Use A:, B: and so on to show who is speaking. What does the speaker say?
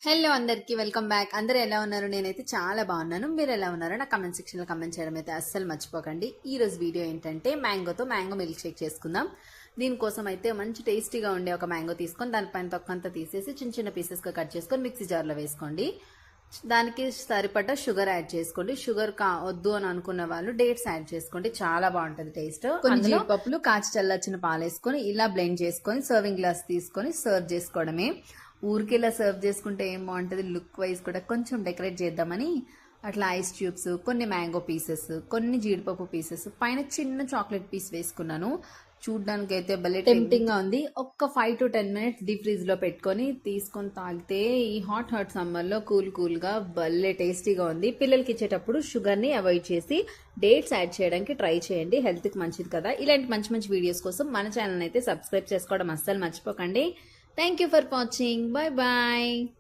A: Hello అందరికి welcome back. అందరూ ఎలా ఉన్నారు? నేనైతే చాలా బాగున్నాను. మీరు ఎలా ఉన్నారో నా కమెంట్ సెక్షన్ లో కమెంట్ చేయడం అయితే అస్సలు మర్చిపోకండి. ఈ రోజు వీడియో ఏంటంటే మ్యాంగో మిల్క్ షేక్ చేసుకుందాం. దీనికోసం అయితే మంచి టేస్టీగా ఉండే ఒక మ్యాంగో తీసుకొని దానిపైన తొక్కంతా తీసేసి చిన్న చిన్న పీసెస్ గా కట్ చేసుకొని మిక్సీ జార్ లో వేసుకోండి. దానికి సరిపడ్డ షుగర్ యాడ్ చేసుకోండి. షుగర్ వద్దు అని అనుకున్న వాళ్ళు డేట్స్ యాడ్ చేసుకోండి, చాలా బాగుంటది టేస్ట్. కొన్ని జీడిపప్పులు కాచి చల్లార్చిన పాలేసుకొని ఇలా బ్లెండ్ చేసుకొని సర్వింగ్ గ్లాస్ తీసుకొని సర్వ్ చేసుకోవడమే. ఊరికి ఇలా సర్వ్ చేసుకుంటే ఏం బాగుంటుంది, లుక్ వైజ్ కూడా కొంచెం డెకరేట్ చేద్దామని అట్లా ఐస్ ట్యూబ్స్, కొన్ని మ్యాంగో పీసెస్, కొన్ని జీడిపప్పు పీసెస్, పైన చిన్న చాక్లెట్ పీస్ వేసుకున్నాను. చూడ్డానికి అయితే భలే టెంప్టింగ్ గా ఉంది. ఒక్క 5 to 10 minutes డీప్ ఫ్రీజ్ లో పెట్టుకొని తీసుకొని తాగితే ఈ హాట్ సమ్మర్ లో కూల్ గా భలే టేస్టీగా ఉంది. పిల్లలకి ఇచ్చేటప్పుడు షుగర్ ని అవాయిడ్ చేసి డేట్స్ యాడ్ చేయడానికి ట్రై చేయండి, హెల్త్ కి మంచిది కదా. ఇలాంటి మంచి మంచి వీడియోస్ కోసం మన ఛానల్ అయితే సబ్స్క్రైబ్ చేసుకోవడం అస్సలు మర్చిపోకండి. Thank you for watching. Bye bye.